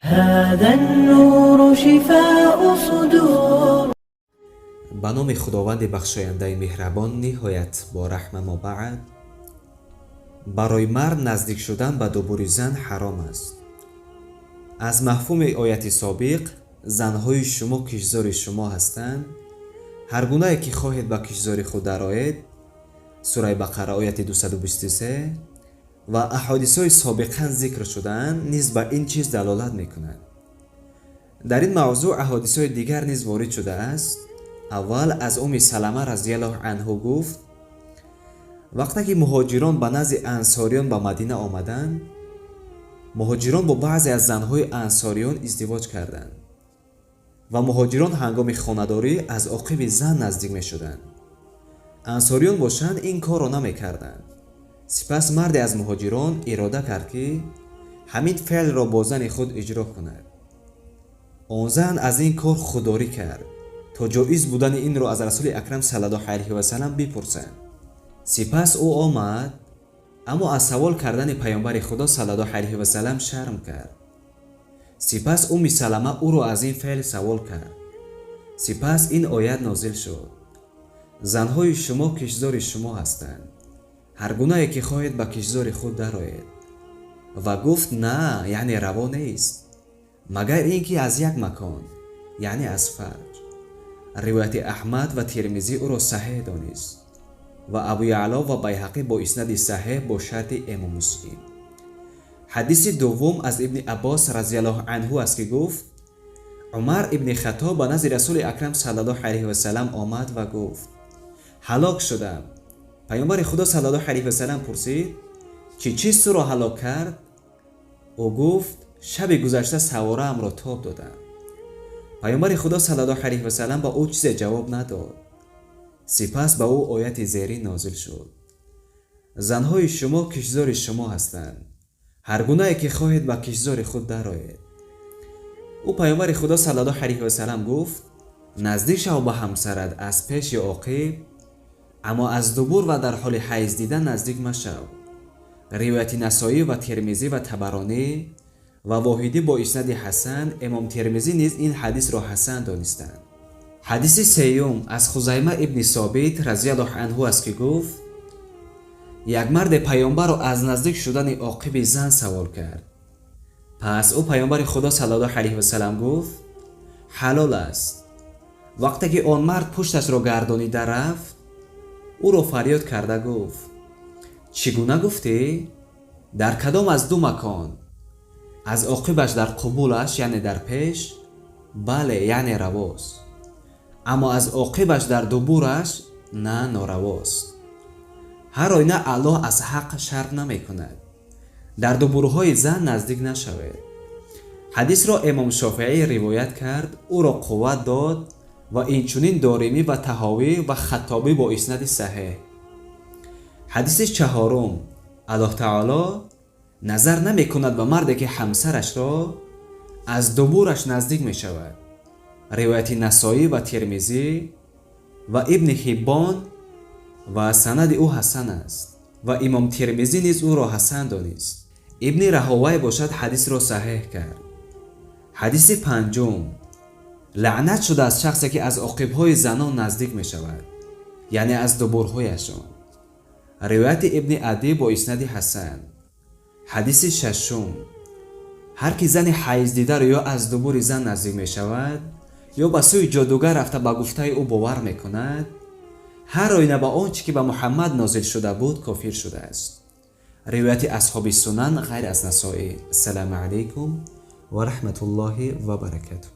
هذا النور شفاء صدور. به نام خداوند بخشاینده مهربان نهایت با رحم و بعد. برای مرد نزدیک شدن به دوباره زن حرام است. از مفهوم آیت سابق، زنهای شما کشزار شما هستند. هر گونه که خواهید به کشزار خود درآیید. سوره بقره آیت 223 و احادیث های سابقا ذکر شدن نیز به این چیز دلالت میکنند. در این موضوع احادیث های دیگر نیز وارد شده است. اول از سلمه رضی الله عنها گفت وقتی که مهاجران به نزد انصاریان به مدینه آمدند، مهاجران با بعضی از زنهای انصاریان ازدواج کردند و مهاجران هنگام خانه‌داری از عاقب زن نزدیک می شدند. انصاریان باشند این کار را نمی کردند. سپس مرد از مهاجران اراده کرد که همین فعل را با زن خود اجرا کند. آن زن از این کار خودداری کرد تا جایز بودن این را از رسول اکرم صلی الله علیه و سلم بپرسند. سپس او آمد، اما از سوال کردن پیامبر خدا صلی الله علیه و سلم شرم کرد. سپس سلمه او را از این فعل سوال کرد. سپس این آیت نازل شد: زنهای شما کشزار شما هستند. هر گناهی که خواهید به کشزار خود درآیید. و گفت نه، یعنی روا نیست مگر اینکه از یک مکان، یعنی از فرج. روایت احمد و ترمذی او را صحیح دانست و ابو یعلا و بیهقی با اسناد صحیح با شرط امام مسلم. حدیث دوم از ابن عباس رضی الله عنه است که گفت عمر ابن خطاب به نزد رسول اکرم صلی الله علیه و سلم آمد و گفت هلاک شدم. پیامبر خدا صلی الله علیه و سلم پرسید چه چیز تو را هلاک کرد؟ او گفت شب گذشته سواره ام را تاب دادم. پیامبر خدا صلی الله علیه و سلم با او چیز جواب نداد. سپس به او آیت زیرین نازل شد: زنهای شما کشزار شما هستند. هر گناهی که خواهید به کشزار خود درآیید. او پیامبر خدا صلی الله علیه و سلم گفت نزدیک شو به همسرت از پیش یا عاقب، اما از دبر و در حال حیض دیدن نزدیک مشو. روایت نسائی و ترمذی و طبرانی و واحدی با اسناد حسن. امام ترمذی نیز این حدیث را حسن دانستند. حدیث سیوم از خزیمه ابن ثابت رضی الله عنه است که گفت یک مرد پیامبر را از نزدیک شدن عاقب زن سوال کرد. پس او پیامبر خدا صلی الله علیه و سلم گفت حلال است. وقتی که آن مرد پشتش را گردانیده رفت، او را فریاد کرده گفت چگونه گفتی؟ در کدام از دو مکان؟ از عاقبش در قبولش یعنی در پیش؟ بله، یعنی رواست. اما از عاقبش در دبورش نه، نارواست. هر آینه الله از حق شرط نمی کند. در دبورهای زن نزدیک نشوید. حدیث را امام شافعی روایت کرد، او را قوت داد و اینچنین دارمی و طحاوی و خطابی با اسناد صحیح. حدیث چهارم: الله تعالی نظر نمی کند به مردی که همسرش را از دبورش نزدیک می شود. روایت نسائی و ترمذی و ابن حبان و سند او حسن است و امام ترمذی نیز او را حسن دانست. ابن رهوی باشد حدیث را صحیح کرد. حدیث پنجم: لعنت شده از شخصی که از عاقب‌های زنان نزدیک می شود، یعنی از دبرهایشان. روایت ابن عدی با اسناد حسن. حدیث ششم: هر کی زن حیض دیده را یا از دبر زن نزدیک می شود یا به سوی جادوگر رفته به گفته او باور می کند، هر آینه به آنچه که به محمد نازل شده بود کافر شده است. روایت اصحاب سنن غیر از نسائی. السلام علیکم و رحمت الله و برکاته.